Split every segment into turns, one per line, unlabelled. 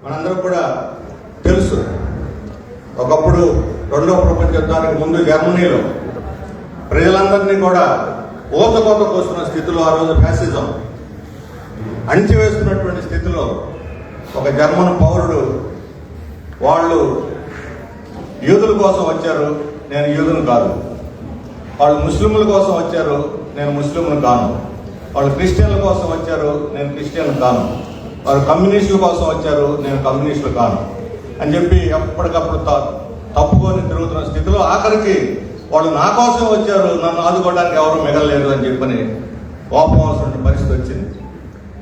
మనందరూ కూడా తెలుసు. ఒకప్పుడు రెండవ ప్రపంచ యుద్ధానికి ముందు జర్మనీలో ప్రజలందరినీ కూడా ఊతకోత కోస్తున్న స్థితిలో ఆ రోజు ఫ్యాసిజం అణిచివేస్తున్నటువంటి స్థితిలో ఒక జర్మన్ పౌరుడు, వాళ్ళు యూదుల కోసం వచ్చారు, నేను యూదును కాదు. వాళ్ళు ముస్లింల కోసం వచ్చారు, నేను ముస్లింను కాను. వాళ్ళు క్రిస్టియన్ల కోసం వచ్చారు, నేను క్రిస్టియన్ కాను. వాళ్ళు కమ్యూనిస్టుల కోసం వచ్చారు, నేను కమ్యూనిస్టులు కాను అని చెప్పి ఎప్పటికప్పుడు తప్పుకొని తిరుగుతున్న స్థితిలో ఆఖరికి వాళ్ళు నా కోసం వచ్చారు, నన్ను ఆదుకోవడానికి ఎవరు మిగలలేదు అని చెప్పని కోపవలసిన పరిస్థితి వచ్చింది.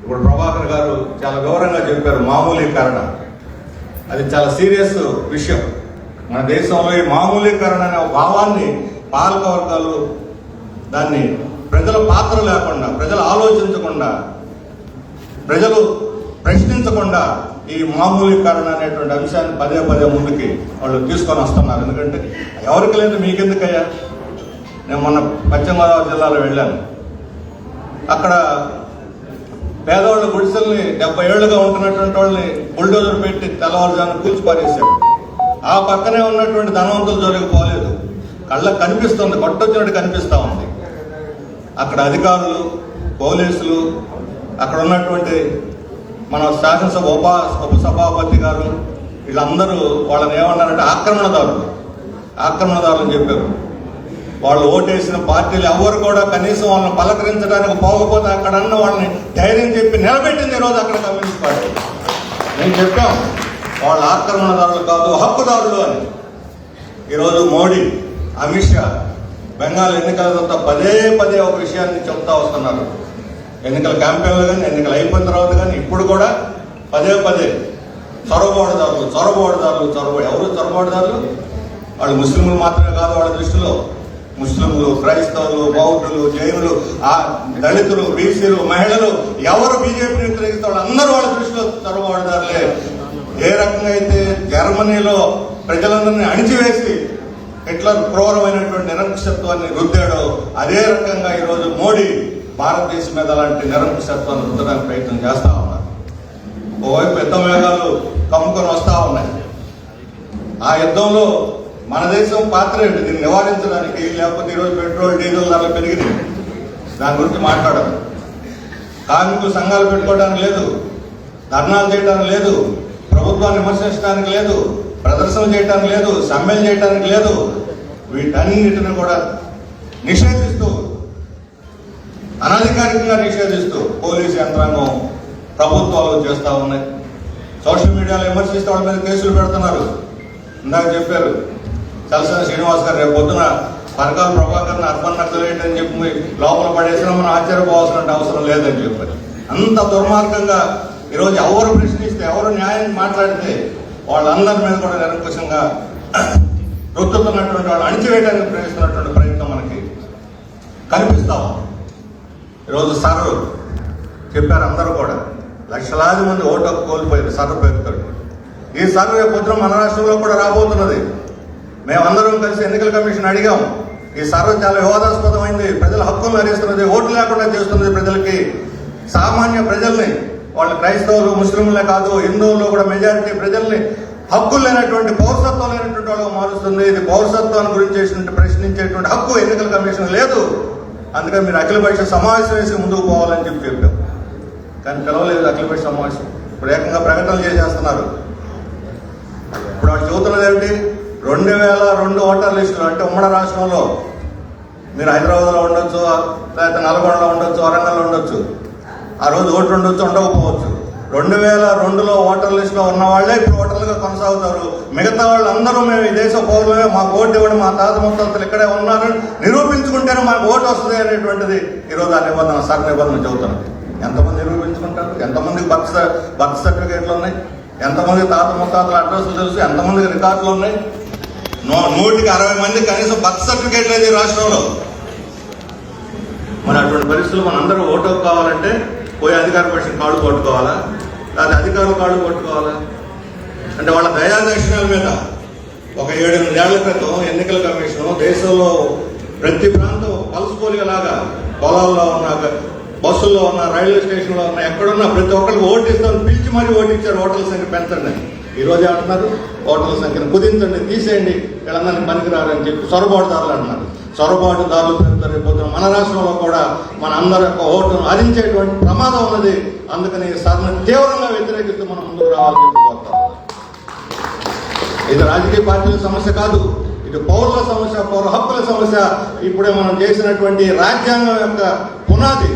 ఇప్పుడు ప్రభాకర్ గారు చాలా వివరంగా చెప్పారు మామూలీకరణ. అది చాలా సీరియస్ విషయం. మన దేశంలో ఈ మామూలీకరణ అనే భావాన్ని పాలక వర్గాలు దాన్ని ప్రజల పాత్ర లేకుండా, ప్రజలు ఆలోచించకుండా, ప్రజలు ప్రశ్నించకుండా ఈ మామూలీకరణ అనేటువంటి అంశాన్ని పదే పదే ముందుకి వాళ్ళు తీసుకొని వస్తున్నారు. ఎందుకంటే ఎవరికి లేదు, మీకెందుకయ్యా? నేను మొన్న పశ్చిమ గోదావరి జిల్లాలో వెళ్ళాను. అక్కడ పేదవాళ్ళ గుడిసెల్ని 70 ఏళ్లుగా ఉంటున్నటువంటి వాళ్ళని బుల్డోజర్ పెట్టి తెల్లవారుజాను కూల్చి పారేశారు. ఆ పక్కనే ఉన్నటువంటి ధనవంతుల జోలికి పోలేదు. కళ్ళకు కనిపిస్తుంది, కొట్టొచ్చినట్టు కనిపిస్తూ ఉంది. అక్కడ అధికారులు, పోలీసులు, అక్కడ ఉన్నటువంటి మన శాసనసభ ఉపసభాపతి గారు వీళ్ళందరూ వాళ్ళని ఏమన్నారంటే ఆక్రమణదారులు చెప్పారు. వాళ్ళు ఓటేసిన పార్టీలు ఎవరు కూడా కనీసం వాళ్ళని పలకరించడానికి పోకపోతే అక్కడన్న వాళ్ళని ధైర్యం చెప్పి నిలబెట్టింది ఈరోజు అక్కడ కమ్యూనిస్ట్ పార్టీ. నేను చెప్పాం వాళ్ళు ఆక్రమణదారులు కాదు, హక్కుదారులు అని. ఈరోజు మోడీ, అమిత్ షా బెంగాల్ ఎన్నికల తర్వాత పదే పదే ఒక విషయాన్ని చెప్తా వస్తున్నారు. ఎన్నికల క్యాంపెయిన్లు కానీ, ఎన్నికలు అయిపోయిన తర్వాత కానీ ఇప్పుడు కూడా పదే పదే చొరబాటుదారులు. ఎవరు చొరబాటుదారులు? వాళ్ళు ముస్లింలు మాత్రమే కాదు, వాళ్ళ దృష్టిలో ముస్లింలు, క్రైస్తవులు, బౌద్ధులు, జైనులు, దళితులు, బీసీలు, మహిళలు ఎవరు బీజేపీని వ్యతిరేకిస్తారు అందరూ వాళ్ళ దృష్టిలో చొరబాటుదారులే. ఏ రకంగా అయితే జర్మనీలో ప్రజలందరినీ అణిచివేసి హిట్లర్ క్రూరమైనటువంటి నిరంకుశత్వాన్ని రుద్దాడో అదే రకంగా ఈరోజు మోడీ భారతదేశం మీద అలాంటి నిరంకుశత్వాన్ని రుద్దడానికి ప్రయత్నం చేస్తూ ఉన్నారు. ఓవైపు యుద్ధ మేఘాలు కమ్ముకొని వస్తూ ఉన్నాయి. ఆ యుద్ధంలో మన దేశం పాత్ర ఏంటి దీన్ని నివారించడానికి? లేకపోతే ఈరోజు పెట్రోల్, డీజిల్ ధరలు పెరిగినాయి, దాని గురించి మాట్లాడదు. కార్మికులు సంఘాలు పెట్టుకోవడానికి లేదు, ధర్నాలు చేయడానికి లేదు, ప్రభుత్వాన్ని విమర్శించడానికి లేదు, ప్రదర్శన చేయడానికి లేదు, సమ్మెలు చేయడానికి లేదు. వీటన్నిటిని కూడా నిషేధిస్తూ, అనధికారికంగా నిషేధిస్తూ పోలీసు యంత్రాంగం, ప్రభుత్వాలు చేస్తూ ఉన్నాయి. సోషల్ మీడియాలో విమర్శిస్తే వాళ్ళ మీద కేసులు పెడుతున్నారు. ఇందాక చెప్పారు చలసాని శ్రీనివాస్ గారు, రేపు పొద్దున పరకాల ప్రభాకర్ని అర్బన్ నక్సలైట్ అని చెప్పి లోపల పడేసినా మనం ఆశ్చర్యపోవాల్సిన అవసరం లేదని చెప్పారు. అంత దుర్మార్గంగా ఈరోజు ఎవరు ప్రశ్నిస్తే, ఎవరు న్యాయం మాట్లాడితే వాళ్ళందరి మీద కూడా నిరంకుశంగా రుద్దుతున్నటువంటి వాళ్ళు అణిచివేయడానికి ప్రయత్నిస్తున్నటువంటి ప్రయత్నం మనకి కనిపిస్తాం. ఈరోజు సర్రు చెప్పారు, అందరూ కూడా లక్షలాది మంది ఓటు హక్కు కోల్పోయారు సర్రు పేరుతో. ఈ సర్రు రేపు పొద్దున మన రాష్ట్రంలో కూడా రాబోతున్నది. మేమందరం కలిసి ఎన్నికల కమిషన్ అడిగాం. ఈ సర్వ చాలా వివాదాస్పదమైంది, ప్రజల హక్కులను హరిస్తున్నది, ఓట్లు లేకుండా చేస్తున్నది. ప్రజలకి, సామాన్య ప్రజల్ని, వాళ్ళు క్రైస్తవులు, ముస్లింలే కాదు, హిందువుల్లో కూడా మెజారిటీ ప్రజల్ని హక్కులు లేనటువంటి, పౌరసత్వం లేనటువంటి వాళ్ళకు మారుస్తుంది. ఇది పౌరసత్వాన్ని గురించి ప్రశ్నించేటువంటి హక్కు ఎన్నికల కమిషన్ లేదు. అందుకని మీరు అఖిలపక్ష సమావేశం వేసి ముందుకు పోవాలని చెప్పాం. కానీ పిలవలేదు అఖిలపక్ష సమావేశం. ఇప్పుడు ఏకంగా ప్రకటనలు చేసేస్తున్నారు. ఇప్పుడు వాళ్ళు చెబుతున్నది ఏమిటి? 2002 ఓటర్ లిస్టులు, అంటే ఉమ్మడి రాష్ట్రంలో మీరు హైదరాబాద్లో ఉండొచ్చు, లేకపోతే నల్గొండలో ఉండొచ్చు, వరంగల్లో ఉండొచ్చు, ఆ రోజు ఓట్లు ఉండొచ్చు, ఉండకపోవచ్చు. 2002లో ఓటర్ లిస్టులో ఉన్న వాళ్ళే ఇప్పుడు ఓటర్లుగా కొనసాగుతారు. మిగతా వాళ్ళందరూ మేము ఈ దేశ పౌరులమే, మాకు ఓటు ఇవ్వండి, మా తాత ముత్తాతలు ఇక్కడే ఉన్నారని నిరూపించుకుంటేనే మాకు ఓటు వస్తుంది అనేటువంటిది ఈరోజు ఆ నిబంధన, సర్ నిబంధన చెబుతున్నది. ఎంతమంది నిరూపించుకుంటారు? ఎంతమందికి బర్త్ సర్టిఫికేట్లు ఉన్నాయి? ఎంతమంది తాత ముత్తాతల అడ్రస్లు తెలుసు? ఎంతమందికి రికార్డులు ఉన్నాయి? 160 మంది కనీసం బర్త్ సర్టిఫికేట్ లేదు ఈ రాష్ట్రంలో. మరి అటువంటి పరిస్థితులు మనందరూ ఓటు హక్కు కావాలంటే పోయి అధికార పక్షం కాళ్ళు కొట్టుకోవాలా, లేదా అధికారులు కాళ్ళు కొట్టుకోవాలా? అంటే వాళ్ళ దయాదక్షిణాల మీద ఒక 7-8 ఏళ్ల క్రితం ఎన్నికల కమిషన్ దేశంలో ప్రతి ప్రాంతం పల్స్ పోలియలాగా పొలాల్లో ఉన్న బస్సుల్లో ఉన్న, రైల్వే స్టేషన్లో ఉన్న, ఎక్కడున్నా ప్రతి ఒక్కరికి ఓటిస్తామని పిలిచి మరీ ఓటించారు. హోటల్ సంఖ్య పెంచండి. ఈరోజు ఏమంటున్నారు? హోటల్ సంఖ్యను కుదించండి, తీసేయండి, వీళ్ళందరినీ పనికిరారని చెప్పి సొరబాటుదారులు అంటున్నారు. సొరబాటుదారులు పెడతారు. రేపు మన రాష్ట్రంలో కూడా మన అందరి యొక్క ఓటును హరించేటువంటి ప్రమాదం ఉన్నది. అందుకని సార్ని తీవ్రంగా వ్యతిరేకిస్తూ మనం ముందుకు రావాలని చెప్పి కోరుతాం. ఇది రాజకీయ పార్టీల సమస్య కాదు, ఇది పౌరుల సమస్య, పౌర హక్కుల సమస్య. ఇప్పుడే మనం చేసినటువంటి రాజ్యాంగం యొక్క పునాది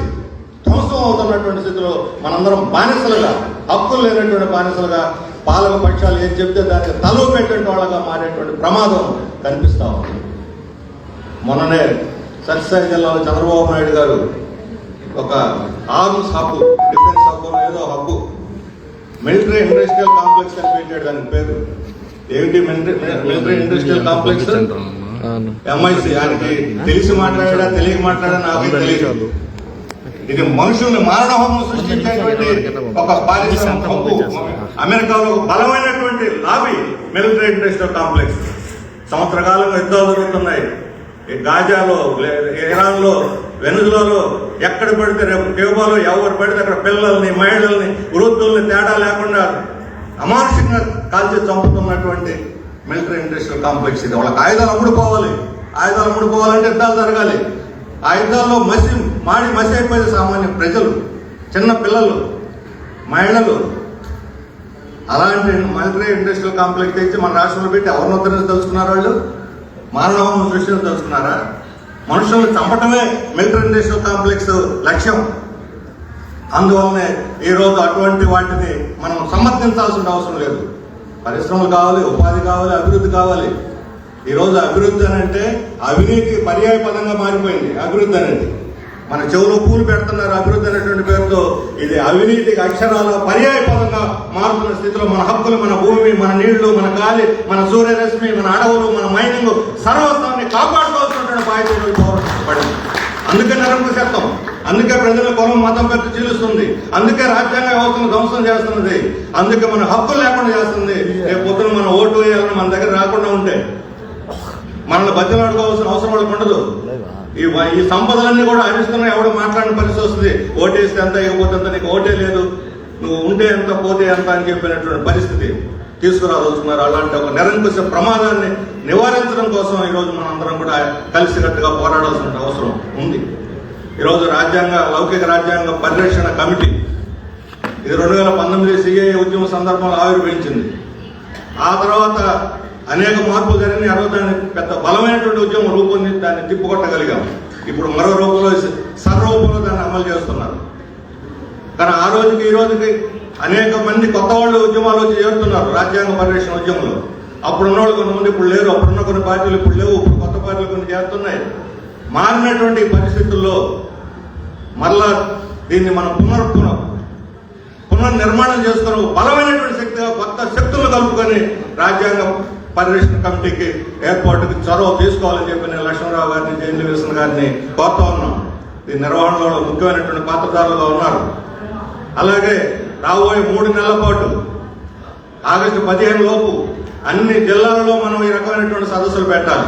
ధ్వంసం అవుతున్నటువంటి స్థితిలో మనందరం బానిసలుగా, హక్కులు లేనటువంటి బానిసలుగా, పాలక పక్షాలు ఏం చెప్తే దానికి తలువ పెట్టేటువంటి వాళ్ళగా మారేటువంటి ప్రమాదం కనిపిస్తా ఉంది. మొన్ననే సత్యసాయి జిల్లాలో చంద్రబాబు నాయుడు గారు ఒక ఆర్మ్స్ హబ్బు, డిఫెన్స్ హబ్బు ఏదో హబ్బు, మిలిటరీ ఇండస్ట్రియల్ కాంప్లెక్స్ అని పెట్టాడు. దాని పేరు ఏమిటి? Military industrial complex, MIC. ఆయనకి తెలిసి మాట్లాడా తెలియక మాట్లాడా నాకు తెలియదు. ఇది మనుషుల్ని మారణహోమం సృష్టించేటువంటి ఒక పారిశ్రామిక హక్కు. అమెరికాలో బలమైనటువంటి లాబీ మిలిటరీ ఇండస్ట్రియల్ కాంప్లెక్స్. సంవత్సర కాలంగా యుద్ధాలు జరుగుతున్నాయి. గాజాలో, ఇరాన్లో, వెనుజులాలో, ఎక్కడ పడితే రేపు క్యూబాలో ఎవరు పడితే అక్కడ పిల్లల్ని, మహిళల్ని, వృద్ధుల్ని తేడా లేకుండా అమానుషంగా కాల్చి చంపుతున్నటువంటి మిలిటరీ ఇండస్ట్రియల్ కాంప్లెక్స్ ఇది. వాళ్ళకి ఆయుధాలు అమ్ముడుకోవాలి. ఆయుధాలు అమ్ముడుకోవాలంటే యుద్ధాలు జరగాలి. ఆ యుద్ధాల్లో మసి అయిపోయే సామాన్య ప్రజలు, చిన్న పిల్లలు, మహిళలు. అలాంటి మిలిటరీ ఇండస్ట్రియల్ కాంప్లెక్స్ తెచ్చి మన రాష్ట్రంలో పెట్టి ఎవరిని ఉద్ధరించి తెలుసుకున్నారు? వాళ్ళు మారణహోమం సృష్టించి తెలుసుకున్నారా? మనుషులను చంపటమే మిలిటరీ ఇండస్ట్రియల్ కాంప్లెక్స్ లక్ష్యం. అందువల్లనే ఈరోజు అటువంటి వాటిని మనం సమర్థించాల్సిన అవసరం లేదు. పరిశ్రమలు కావాలి, ఉపాధి కావాలి, అభివృద్ధి కావాలి. ఈరోజు అభివృద్ధి అని అంటే అవినీతి పర్యాయ పదంగా మారిపోయింది. అభివృద్ధి అనేది మన చెవులో పూలు పెడుతున్నారు అభివృద్ధి అనేటువంటి పేరుతో. ఇది అవినీతికి అక్షరాల పర్యాయ పదంగా మారుతున్న స్థితిలో మన హక్కులు, మన భూమి, మన నీళ్లు, మన గాలి, మన సూర్యరశ్మి, మన అడవులు, మన మైనింగ్ సర్వస్వాన్ని కాపాడుకోవాల్సినటువంటి బాధ్యత పడింది. అందుకే నిరంకుశత్వం, అందుకే ప్రజల కులం, మతం పెట్టి చీలుస్తుంది, అందుకే రాజ్యాంగ వ్యవస్థను ధ్వంసం చేస్తున్నది, అందుకే మన హక్కులు లేకుండా చేస్తుంది. రేపు పొద్దున మన ఓటు వేయాలని మన దగ్గర రాకుండా ఉంటే మనల్ని బతిలాడుకోవాల్సిన అవసరం వాళ్ళకి ఉండదు. ఈ సంపదలన్నీ కూడా హరిస్తున్నా ఎవడో మాట్లాడిన పరిస్థితి వస్తుంది. ఓటేస్తే ఎంత, ఇవ్వకపోతే ఎంత, నీకు ఓటే లేదు, నువ్వు ఉంటే ఎంత, పోతే ఎంత అని చెప్పినటువంటి పరిస్థితి తీసుకురాదలుచుకున్నారు. అలాంటి ఒక నిరంకుశ ప్రమాదాన్ని నివారించడం కోసం ఈరోజు మనం అందరం కూడా కలిసికట్టుగా పోరాడాల్సిన అవసరం ఉంది. ఈరోజు లౌకిక రాజ్యాంగ పరిరక్షణ కమిటీ ఇది 2019 CAA ఉద్యమ సందర్భంలో ఆవిర్భవించింది. ఆ తర్వాత అనేక మార్పులు జరిగినాయి. ఆ రోజు దాన్ని పెద్ద బలమైనటువంటి ఉద్యమం రూపొంది దాన్ని తిప్పుకొట్టగలిగాం. ఇప్పుడు మరో రూపంలో, సర్వరూపంలో దాన్ని అమలు చేస్తున్నారు. కానీ ఆ రోజుకి ఈ రోజుకి అనేక మంది కొత్త వాళ్ళు ఉద్యమాలు వచ్చి చేరుతున్నారు రాజ్యాంగ పరిరక్షణ ఉద్యమంలో. అప్పుడున్న వాళ్ళు కొంతమంది ఇప్పుడు లేరు, అప్పుడున్న కొన్ని పార్టీలు ఇప్పుడు లేవు, ఇప్పుడు కొత్త పార్టీలు కొన్ని చేరుతున్నాయి. మారినటువంటి పరిస్థితుల్లో మరలా దీన్ని మనం పునర్నిర్మాణం చేసుకుని బలమైనటువంటి శక్తిగా కొత్త శక్తులు కలుపుకొని రాజ్యాంగ పరిరక్షణ కమిటీకి ఏర్పాటుకి చొరవ తీసుకోవాలని చెప్పి నేను లక్ష్మణరావు గారిని, జైలు విల్సన్ గారిని కోరుతా ఉన్నాం. దీని నిర్వహణలో ముఖ్యమైనటువంటి పాత్రధారులుగా ఉన్నారు. అలాగే రాబోయే 3 నెలల పాటు ఆగస్టు 15 లోపు అన్ని జిల్లాలలో మనం ఈ రకమైనటువంటి సదస్సులు పెట్టాలి.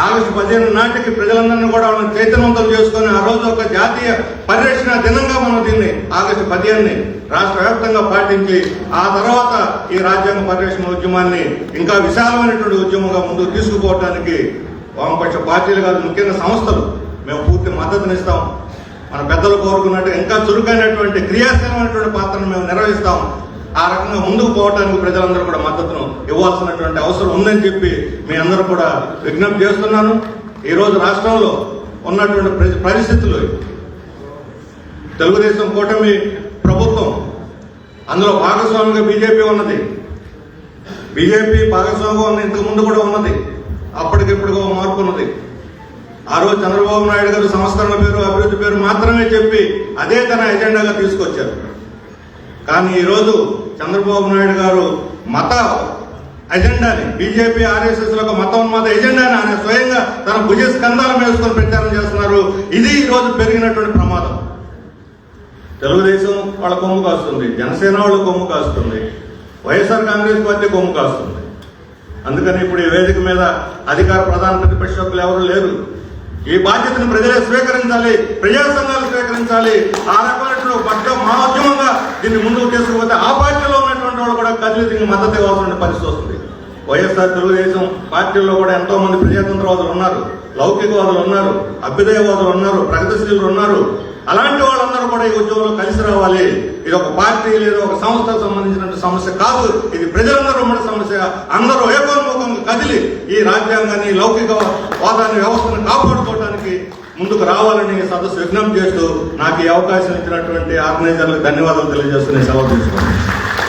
ఆగస్టు 15 నాటికి ప్రజలందరినీ కూడా మనం చైతన్యవంతం చేసుకొని ఆ రోజు ఒక జాతీయ పరిరక్షణ దినంగా మనం దీన్ని ఆగస్టు 15ని రాష్ట్ర వ్యాప్తంగా పాటించి ఆ తర్వాత ఈ రాజ్యాంగ పరిరక్షణ ఉద్యమాన్ని ఇంకా విశాలమైనటువంటి ఉద్యమంగా ముందుకు తీసుకుపోవడానికి వామపక్ష పార్టీలు కాదు, ముఖ్యంగా సంస్థలు మేము పూర్తి మద్దతునిస్తాం. మన పెద్దలు కోరుకున్నట్టు ఇంకా చురుకైనటువంటి క్రియాశీలమైనటువంటి పాత్రను మేము నిర్వహిస్తాం. ఆ రకంగా ముందుకు పోవడానికి ప్రజలందరూ కూడా మద్దతును ఇవ్వాల్సినటువంటి అవసరం ఉందని చెప్పి మీ అందరూ కూడా విజ్ఞప్తి చేస్తున్నాను. ఈరోజు రాష్ట్రంలో ఉన్నటువంటి పరిస్థితులు, తెలుగుదేశం కూటమి ప్రభుత్వం, అందులో భాగస్వామిగా బీజేపీ ఉన్నది. బీజేపీ భాగస్వామిగా ఉన్న ఇంతకు ముందు కూడా ఉన్నది, అప్పటికిప్పుడు మార్పు ఉన్నది. ఆ రోజు చంద్రబాబు నాయుడు గారు సంస్కరణ పేరు, అభివృద్ధి పేరు మాత్రమే చెప్పి అదే తన ఎజెండాగా తీసుకొచ్చారు. కానీ ఈరోజు చంద్రబాబు నాయుడు గారు మత ఎజెండాని, బీజేపీ ఆర్ఎస్ఎస్ ఒక మతోన్మాద ఎజెండాని ఆయన స్వయంగా తన భుజ స్కంధాల వేసుకొని ప్రచారం చేస్తున్నారు. ఇది ఈరోజు పెరిగినటువంటి ప్రమాదం. తెలుగుదేశం వాళ్ళ కొమ్ము కాస్తుంది, జనసేన వాళ్ళ కొమ్ము కాస్తుంది, వైఎస్ఆర్ కాంగ్రెస్ పార్టీ కొమ్ము కాస్తుంది. అందుకని ఇప్పుడు ఈ వేదిక మీద అధికార ప్రధాన ప్రతిపక్ష సభ్యులు ఎవరు లేరు. ఈ బాధ్యతను ప్రజలే స్వీకరించాలి, ప్రజా సంఘాలు స్వీకరించాలి. ఆ రకమైన పట్ల మాధ్యమంగా దీన్ని ముందుకు తీసుకుపోతే ఆ పార్టీలో ఉన్నటువంటి వాళ్ళు కూడా కదిలి దీనికి మద్దతు ఇవ్వాల్సిన పరిస్థితి వస్తుంది. వైఎస్ఆర్ తెలుగుదేశం పార్టీల్లో కూడా ఎంతో మంది ప్రజాతంత్రవాదులు ఉన్నారు, లౌకికవాదులు ఉన్నారు, అభ్యుదయవాదులు ఉన్నారు, ప్రగతిశీలులు ఉన్నారు. అలాంటి వాళ్ళందరూ కూడా ఈ ఉద్యోగంలో కలిసి రావాలి. ఇది ఒక పార్టీ లేదా ఒక సంస్థకు సంబంధించిన సమస్య కాదు, ఇది ప్రజలందరూ ఉమ్మడి సమస్య. అందరూ ఏకోన్ముఖంగా కదిలి ఈ రాజ్యాంగాన్ని, లౌకిక వాదాన్ని, వ్యవస్థను కాపాడుకోవడానికి ముందుకు రావాలని సదస్సు విజ్ఞప్తి చేస్తూ నాకు ఈ అవకాశం ఇచ్చినటువంటి ఆర్గనైజర్లకు ధన్యవాదాలు తెలియజేస్తూ నేను సెలవు తీసుకున్నాను.